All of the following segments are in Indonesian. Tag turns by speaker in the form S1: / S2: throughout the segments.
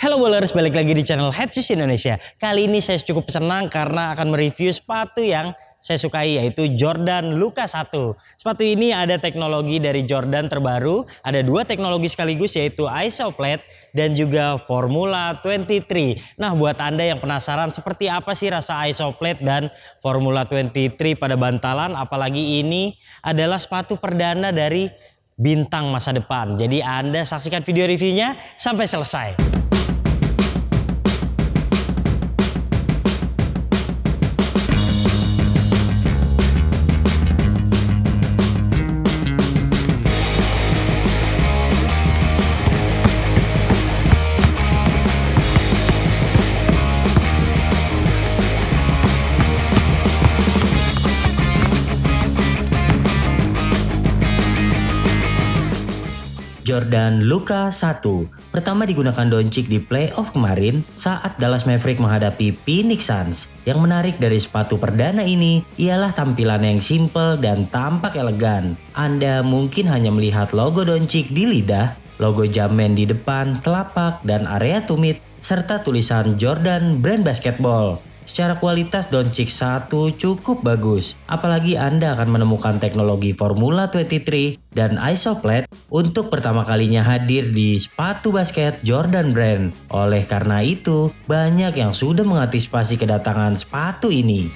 S1: Halo bowlers, balik lagi di channel Headshoes Indonesia. Kali ini saya cukup senang karena akan mereview sepatu yang saya sukai, yaitu Jordan Luka 1. Sepatu ini ada teknologi dari Jordan terbaru, ada dua teknologi sekaligus, yaitu Isoplate dan juga Formula 23. Nah, buat Anda yang penasaran seperti apa sih rasa Isoplate dan Formula 23 pada bantalan, apalagi ini adalah sepatu perdana dari bintang masa depan. Jadi Anda saksikan video reviewnya sampai selesai. Jordan Luka 1 pertama digunakan Doncic di playoff kemarin saat Dallas Mavericks menghadapi Phoenix Suns. Yang menarik dari sepatu perdana ini ialah tampilan yang simple dan tampak elegan. Anda mungkin hanya melihat logo Doncic di lidah, logo Jumpman di depan, telapak, dan area tumit, serta tulisan Jordan brand basketball. Secara kualitas Doncic 1 cukup bagus, apalagi Anda akan menemukan teknologi Formula 23 dan Isoplate untuk pertama kalinya hadir di sepatu basket Jordan Brand. Oleh karena itu, banyak yang sudah mengantisipasi kedatangan sepatu ini.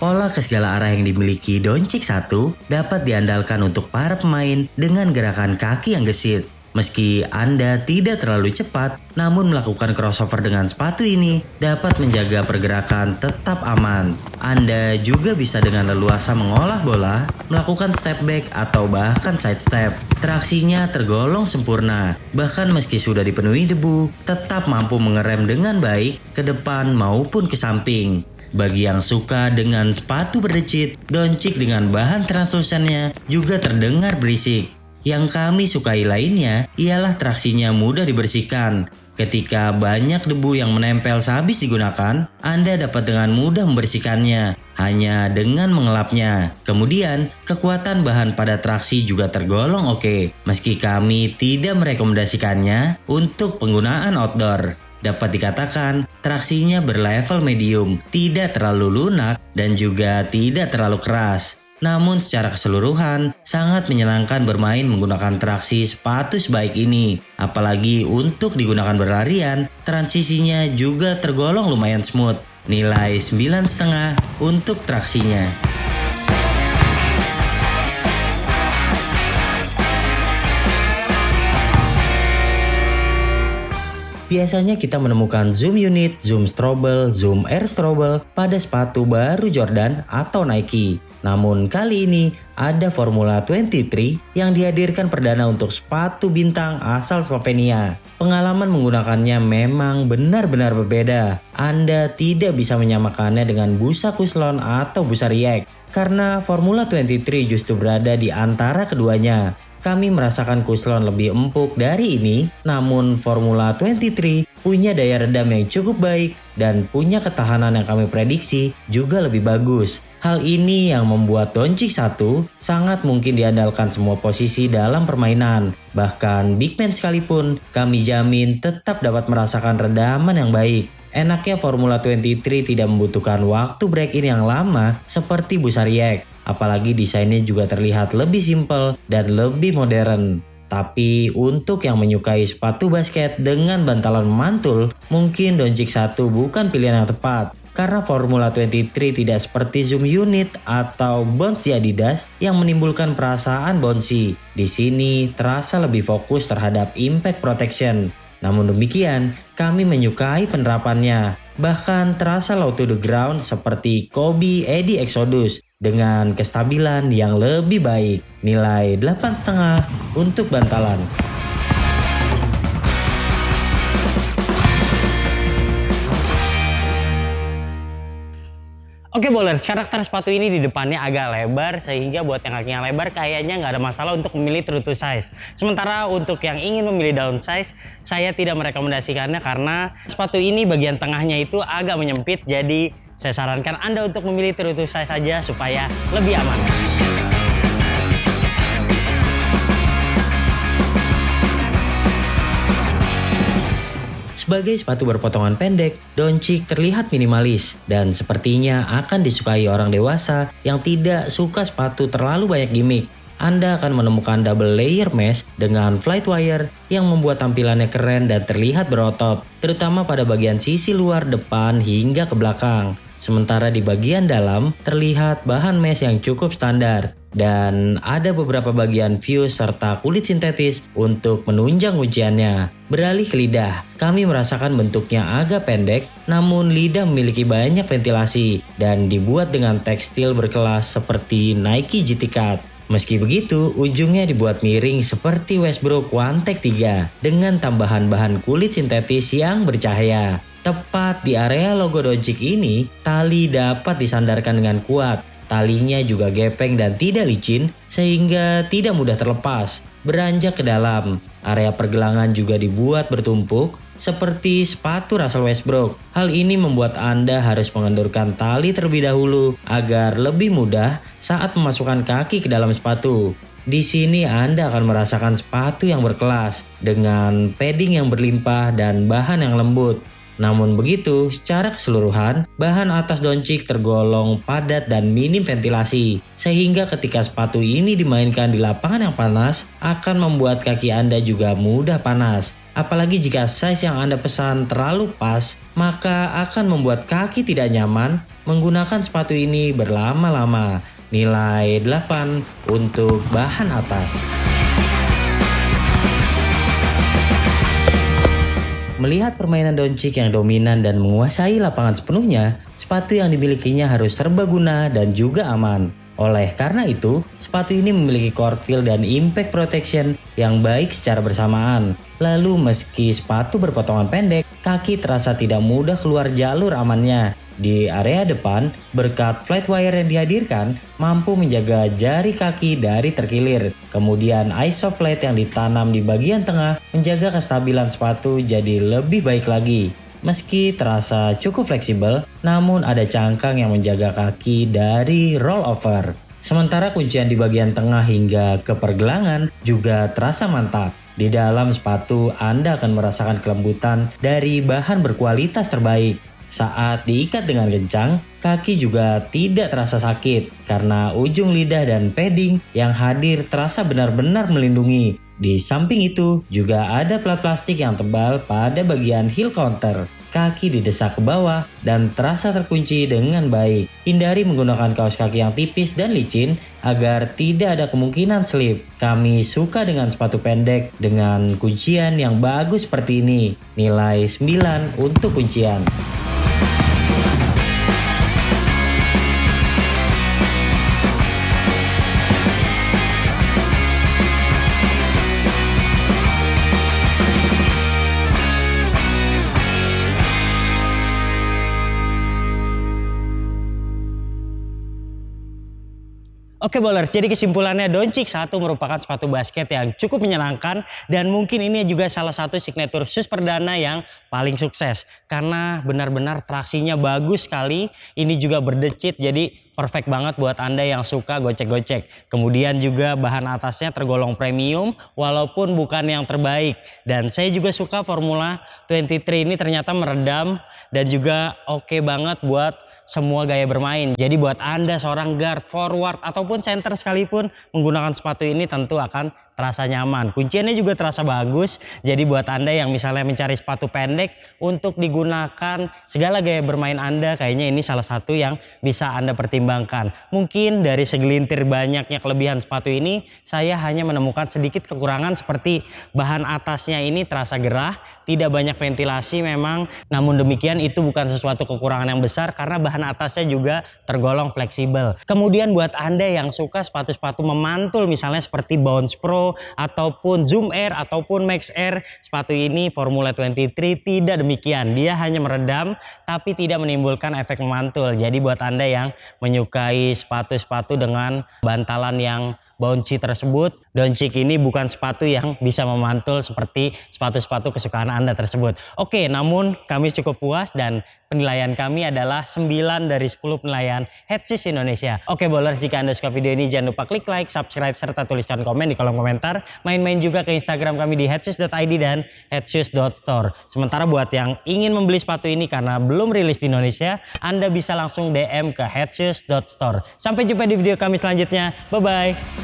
S1: Pola ke segala arah yang dimiliki Doncic 1 dapat diandalkan untuk para pemain dengan gerakan kaki yang gesit. Meski Anda tidak terlalu cepat, namun melakukan crossover dengan sepatu ini dapat menjaga pergerakan tetap aman. Anda juga bisa dengan leluasa mengolah bola, melakukan step back atau bahkan side step. Traksinya tergolong sempurna, bahkan meski sudah dipenuhi debu, tetap mampu mengerem dengan baik ke depan maupun ke samping. Bagi yang suka dengan sepatu berdecit, Doncic dengan bahan translusennya juga terdengar berisik. Yang kami sukai lainnya ialah traksinya mudah dibersihkan. Ketika banyak debu yang menempel sehabis digunakan, Anda dapat dengan mudah membersihkannya hanya dengan mengelapnya. Kemudian, kekuatan bahan pada traksi juga tergolong oke, meski kami tidak merekomendasikannya untuk penggunaan outdoor. Dapat dikatakan, traksinya berlevel medium, tidak terlalu lunak dan juga tidak terlalu keras. Namun secara keseluruhan, sangat menyenangkan bermain menggunakan traksi sepatu sebaik ini. Apalagi untuk digunakan berlarian, transisinya juga tergolong lumayan smooth. Nilai 9,5 untuk traksinya. Biasanya kita menemukan zoom unit, zoom strobel, zoom air strobel pada sepatu baru Jordan atau Nike. Namun kali ini ada Formula 23 yang dihadirkan perdana untuk sepatu bintang asal Slovenia. Pengalaman menggunakannya memang benar-benar berbeda. Anda tidak bisa menyamakannya dengan busa Kuslon atau busa React, karena Formula 23 justru berada di antara keduanya. Kami merasakan Kuslon lebih empuk dari ini, namun Formula 23 punya daya redam yang cukup baik dan punya ketahanan yang kami prediksi juga lebih bagus. Hal ini yang membuat Doncic 1 sangat mungkin diandalkan semua posisi dalam permainan. Bahkan big man sekalipun, kami jamin tetap dapat merasakan redaman yang baik. Enaknya Formula 23 tidak membutuhkan waktu break-in yang lama seperti busa React. Apalagi desainnya juga terlihat lebih simpel dan lebih modern. Tapi untuk yang menyukai sepatu basket dengan bantalan memantul, mungkin Doncic 1 bukan pilihan yang tepat. Karena Formula 23 tidak seperti zoom unit atau bounce di Adidas yang menimbulkan perasaan bouncy. Di sini terasa lebih fokus terhadap impact protection. Namun demikian, kami menyukai penerapannya. Bahkan terasa low to the ground seperti Kobe Eddie Exodus dengan kestabilan yang lebih baik. Nilai 8,5 untuk bantalan. Oke bowlers, karakter sepatu ini di depannya agak lebar sehingga buat yang kakinya lebar kayaknya nggak ada masalah untuk memilih true to size. Sementara untuk yang ingin memilih down size, saya tidak merekomendasikannya karena sepatu ini bagian tengahnya itu agak menyempit, jadi Saya sarankan Anda untuk memilih tertutup size saja supaya lebih aman. Sebagai sepatu berpotongan pendek, Doncic terlihat minimalis dan sepertinya akan disukai orang dewasa yang tidak suka sepatu terlalu banyak gimmick. Anda akan menemukan double layer mesh dengan flight wire yang membuat tampilannya keren dan terlihat berotot, terutama pada bagian sisi luar depan hingga ke belakang. Sementara di bagian dalam terlihat bahan mesh yang cukup standar dan ada beberapa bagian fuse serta kulit sintetis untuk menunjang kunciannya. Beralih ke lidah, kami merasakan bentuknya agak pendek, namun lidah memiliki banyak ventilasi dan dibuat dengan tekstil berkelas seperti Nike GT Cut. Meski begitu, ujungnya dibuat miring seperti Westbrook One Tech 3 dengan tambahan bahan kulit sintetis yang bercahaya. Tepat di area logo Doncic ini, tali dapat disandarkan dengan kuat. Talinya juga gepeng dan tidak licin sehingga tidak mudah terlepas. Beranjak ke dalam, area pergelangan juga dibuat bertumpuk seperti sepatu Russell Westbrook. Hal ini membuat Anda harus mengendurkan tali terlebih dahulu agar lebih mudah saat memasukkan kaki ke dalam sepatu. Di sini Anda akan merasakan sepatu yang berkelas dengan padding yang berlimpah dan bahan yang lembut. Namun begitu, secara keseluruhan, bahan atas Doncic tergolong padat dan minim ventilasi. Sehingga ketika sepatu ini dimainkan di lapangan yang panas, akan membuat kaki Anda juga mudah panas. Apalagi jika size yang Anda pesan terlalu pas, maka akan membuat kaki tidak nyaman menggunakan sepatu ini berlama-lama. Nilai 8 untuk bahan atas. Melihat permainan Doncic yang dominan dan menguasai lapangan sepenuhnya, sepatu yang dimilikinya harus serbaguna dan juga aman. Oleh karena itu, sepatu ini memiliki court feel dan impact protection yang baik secara bersamaan. Lalu meski sepatu berpotongan pendek, kaki terasa tidak mudah keluar jalur amannya. Di area depan, berkat flight wire yang dihadirkan, mampu menjaga jari kaki dari terkilir. Kemudian isoft plate yang ditanam di bagian tengah menjaga kestabilan sepatu jadi lebih baik lagi. Meski terasa cukup fleksibel, namun ada cangkang yang menjaga kaki dari rollover. Sementara kuncian di bagian tengah hingga ke pergelangan juga terasa mantap. Di dalam sepatu, Anda akan merasakan kelembutan dari bahan berkualitas terbaik. Saat diikat dengan kencang, kaki juga tidak terasa sakit karena ujung lidah dan padding yang hadir terasa benar-benar melindungi. Di samping itu, juga ada plat plastik yang tebal pada bagian heel counter. Kaki didesak ke bawah dan terasa terkunci dengan baik. Hindari menggunakan kaos kaki yang tipis dan licin agar tidak ada kemungkinan slip. Kami suka dengan sepatu pendek dengan kuncian yang bagus seperti ini. Nilai 9 untuk kuncian. Oke Bowler, jadi kesimpulannya Doncic 1 merupakan sepatu basket yang cukup menyenangkan dan mungkin ini juga salah satu signature shoes perdana yang paling sukses karena benar-benar traksinya bagus sekali. Ini juga berdecit jadi perfect banget buat Anda yang suka gocek-gocek. Kemudian juga bahan atasnya tergolong premium walaupun bukan yang terbaik. Dan saya juga suka Formula 23 ini ternyata meredam dan juga oke banget buat semua gaya bermain. Jadi buat Anda seorang guard, forward ataupun center sekalipun menggunakan sepatu ini tentu akan terasa nyaman. Kunciannya juga terasa bagus. Jadi buat Anda yang misalnya mencari sepatu pendek untuk digunakan segala gaya bermain Anda, kayaknya ini salah satu yang bisa Anda pertimbangkan. Mungkin dari segelintir banyaknya kelebihan sepatu ini, saya hanya menemukan sedikit kekurangan seperti bahan atasnya ini terasa gerah, tidak banyak ventilasi memang. Namun demikian itu bukan sesuatu kekurangan yang besar karena bahan atasnya juga tergolong fleksibel. Kemudian buat Anda yang suka sepatu-sepatu memantul misalnya seperti Bounce Pro ataupun Zoom Air ataupun Max Air, sepatu ini Formula 23 tidak demikian. Dia hanya meredam tapi tidak menimbulkan efek memantul. Jadi buat Anda yang menyukai sepatu-sepatu dengan bantalan yang Bouncy tersebut. Doncic ini bukan sepatu yang bisa memantul seperti sepatu-sepatu kesukaan Anda tersebut. Oke, namun kami cukup puas dan penilaian kami adalah 9 dari 10 penilaian Headshoes Indonesia. Oke bowlers, jika Anda suka video ini jangan lupa klik like, subscribe, serta tuliskan komen di kolom komentar. Main-main juga ke Instagram kami di headshoes.id dan headshoes.store. Sementara buat yang ingin membeli sepatu ini karena belum rilis di Indonesia, Anda bisa langsung DM ke headshoes.store. Sampai jumpa di video kami selanjutnya. Bye-bye.